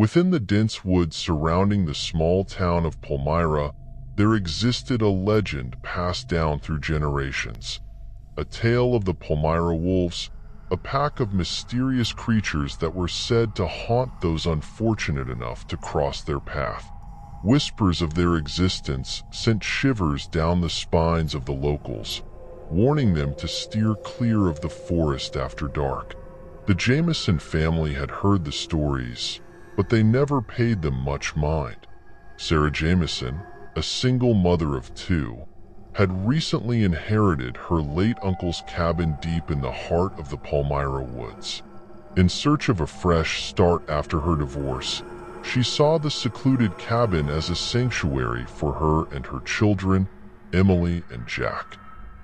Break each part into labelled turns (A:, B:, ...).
A: Within the dense woods surrounding the small town of Palmyra, there existed a legend passed down through generations. A tale of the Palmyra Wolves, a pack of mysterious creatures that were said to haunt those unfortunate enough to cross their path. Whispers of their existence sent shivers down the spines of the locals, warning them to steer clear of the forest after dark. The Jameson family had heard the stories, but they never paid them much mind. Sarah Jameson, a single mother of two, had recently inherited her late uncle's cabin deep in the heart of the Palmyra woods. In search of a fresh start after her divorce, she saw the secluded cabin as a sanctuary for her and her children, Emily and Jack.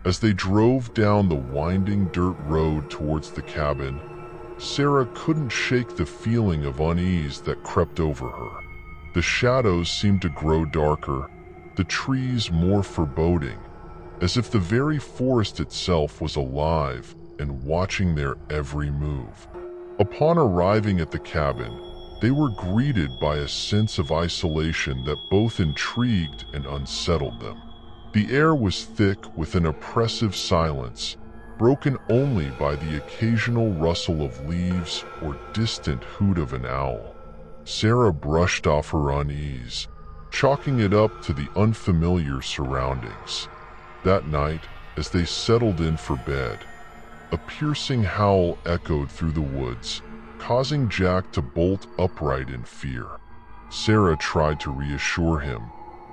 A: As they drove down the winding dirt road towards the cabin, Sarah couldn't shake the feeling of unease that crept over her. The shadows seemed to grow darker, the trees more foreboding, as if the very forest itself was alive and watching their every move. Upon arriving at the cabin, they were greeted by a sense of isolation that both intrigued and unsettled them. The air was thick with an oppressive silence, broken only by the occasional rustle of leaves or distant hoot of an owl. Sarah brushed off her unease, chalking it up to the unfamiliar surroundings. That night, as they settled in for bed, a piercing howl echoed through the woods, causing Jack to bolt upright in fear. Sarah tried to reassure him,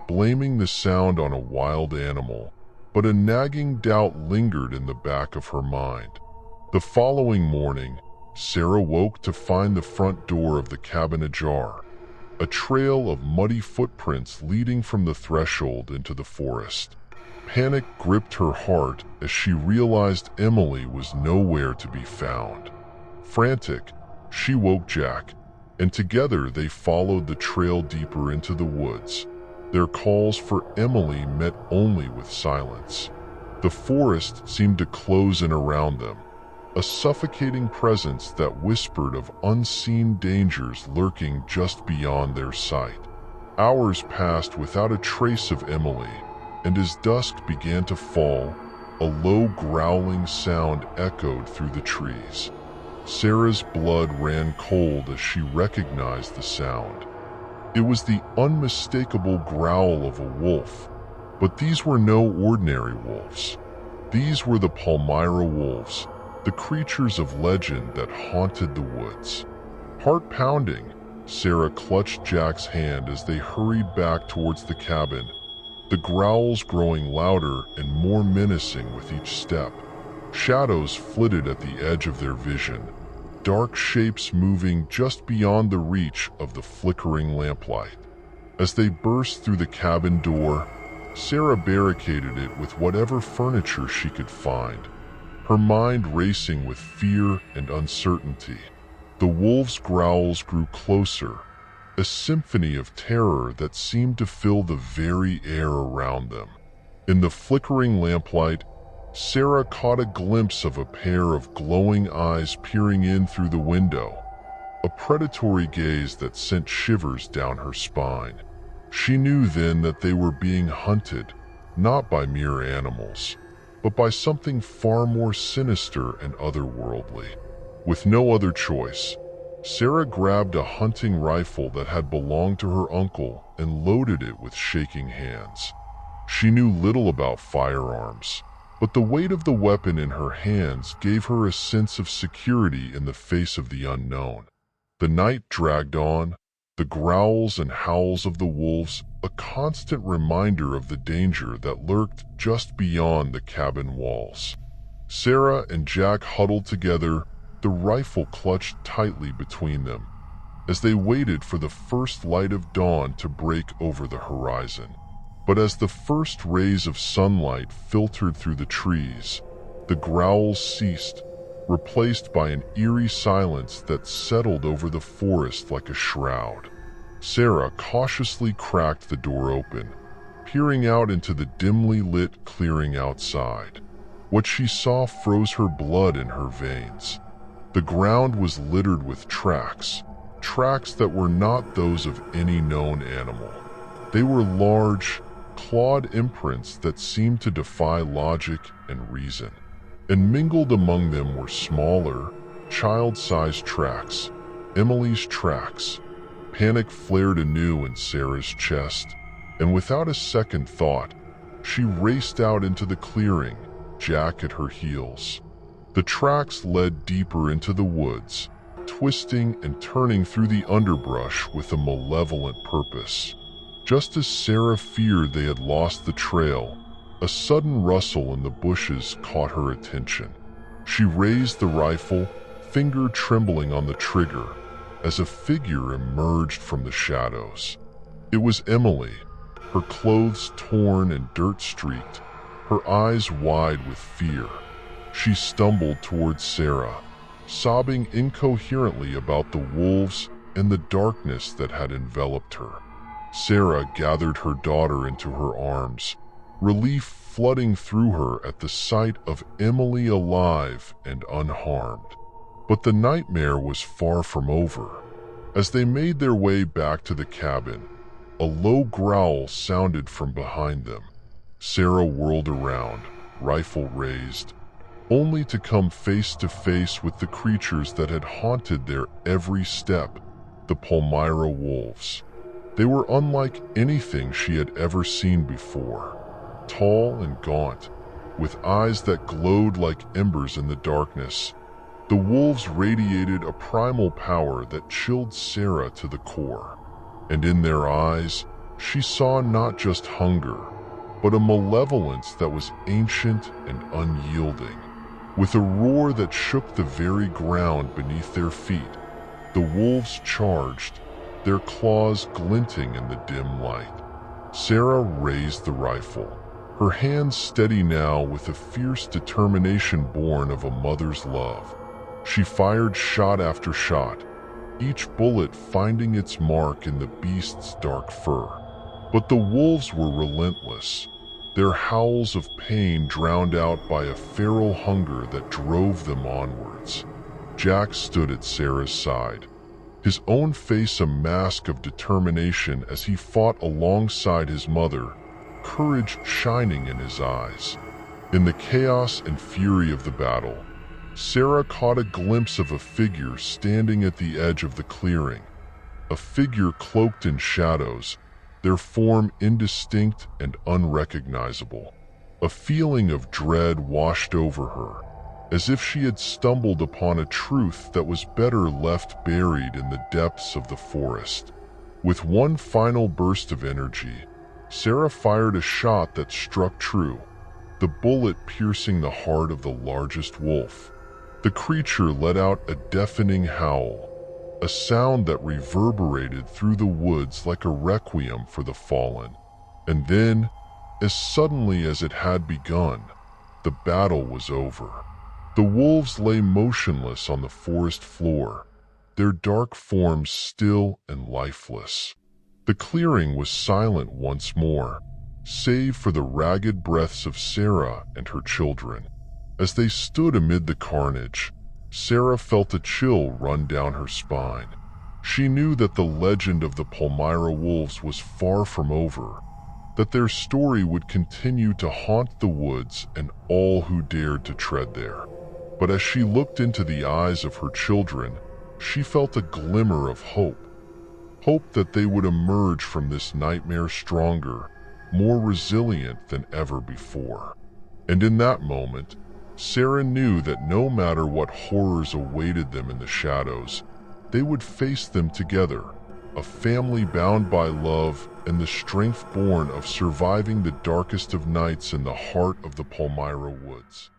A: blaming the sound on a wild animal, but a nagging doubt lingered in the back of her mind. The following morning, Sarah woke to find the front door of the cabin ajar, a trail of muddy footprints leading from the threshold into the forest. Panic gripped her heart as she realized Emily was nowhere to be found. Frantic, she woke Jack, and together they followed the trail deeper into the woods. Their calls for Emily met only with silence. The forest seemed to close in around them, a suffocating presence that whispered of unseen dangers lurking just beyond their sight. Hours passed without a trace of Emily, and as dusk began to fall, a low growling sound echoed through the trees. Sarah's blood ran cold as she recognized the sound. It was the unmistakable growl of a wolf, but these were no ordinary wolves. These were the Palmyra Wolves, the creatures of legend that haunted the woods. Heart-pounding, Sarah clutched Jack's hand as they hurried back towards the cabin, the growls growing louder and more menacing with each step. Shadows flitted at the edge of their vision, dark shapes moving just beyond the reach of the flickering lamplight. As they burst through the cabin door, Sarah barricaded it with whatever furniture she could find, her mind racing with fear and uncertainty. The wolves' growls grew closer, a symphony of terror that seemed to fill the very air around them. In the flickering lamplight, Sarah caught a glimpse of a pair of glowing eyes peering in through the window, a predatory gaze that sent shivers down her spine. She knew then that they were being hunted, not by mere animals, but by something far more sinister and otherworldly. With no other choice, Sarah grabbed a hunting rifle that had belonged to her uncle and loaded it with shaking hands. She knew little about firearms, but the weight of the weapon in her hands gave her a sense of security in the face of the unknown. The night dragged on, the growls and howls of the wolves a constant reminder of the danger that lurked just beyond the cabin walls. Sarah and Jack huddled together, the rifle clutched tightly between them, as they waited for the first light of dawn to break over the horizon. But as the first rays of sunlight filtered through the trees, the growls ceased, replaced by an eerie silence that settled over the forest like a shroud. Sarah cautiously cracked the door open, peering out into the dimly lit clearing outside. What she saw froze her blood in her veins. The ground was littered with tracks tracks that were not those of any known animal. They were large, clawed imprints that seemed to defy logic and reason. And mingled among them were smaller, child-sized tracks, Emily's tracks. Panic flared anew in Sarah's chest, and without a second thought, she raced out into the clearing, Jack at her heels. The tracks led deeper into the woods, twisting and turning through the underbrush with a malevolent purpose. Just as Sarah feared they had lost the trail, a sudden rustle in the bushes caught her attention. She raised the rifle, finger trembling on the trigger, as a figure emerged from the shadows. It was Emily, her clothes torn and dirt-streaked, her eyes wide with fear. She stumbled towards Sarah, sobbing incoherently about the wolves and the darkness that had enveloped her. Sarah gathered her daughter into her arms, relief flooding through her at the sight of Emily alive and unharmed. But the nightmare was far from over. As they made their way back to the cabin, a low growl sounded from behind them. Sarah whirled around, rifle raised, only to come face to face with the creatures that had haunted their every step, the Palmyra Wolves. They were unlike anything she had ever seen before. Tall and gaunt, with eyes that glowed like embers in the darkness, the wolves radiated a primal power that chilled Sarah to the core. And in their eyes, she saw not just hunger, but a malevolence that was ancient and unyielding. With a roar that shook the very ground beneath their feet, the wolves charged, their claws glinting in the dim light. Sarah raised the rifle, her hands steady now with a fierce determination born of a mother's love. She fired shot after shot, each bullet finding its mark in the beast's dark fur. But the wolves were relentless, their howls of pain drowned out by a feral hunger that drove them onwards. Jack stood at Sarah's side, his own face a mask of determination as he fought alongside his mother, courage shining in his eyes. In the chaos and fury of the battle, Sarah caught a glimpse of a figure standing at the edge of the clearing, a figure cloaked in shadows, their form indistinct and unrecognizable. A feeling of dread washed over her, as if she had stumbled upon a truth that was better left buried in the depths of the forest. With one final burst of energy, Sarah fired a shot that struck true, the bullet piercing the heart of the largest wolf. The creature let out a deafening howl, a sound that reverberated through the woods like a requiem for the fallen. And then, as suddenly as it had begun, the battle was over. The wolves lay motionless on the forest floor, their dark forms still and lifeless. The clearing was silent once more, save for the ragged breaths of Sarah and her children. As they stood amid the carnage, Sarah felt a chill run down her spine. She knew that the legend of the Palmyra Wolves was far from over, that their story would continue to haunt the woods and all who dared to tread there. But as she looked into the eyes of her children, she felt a glimmer of hope. Hope that they would emerge from this nightmare stronger, more resilient than ever before. And in that moment, Sarah knew that no matter what horrors awaited them in the shadows, they would face them together, a family bound by love and the strength born of surviving the darkest of nights in the heart of the Palmyra woods.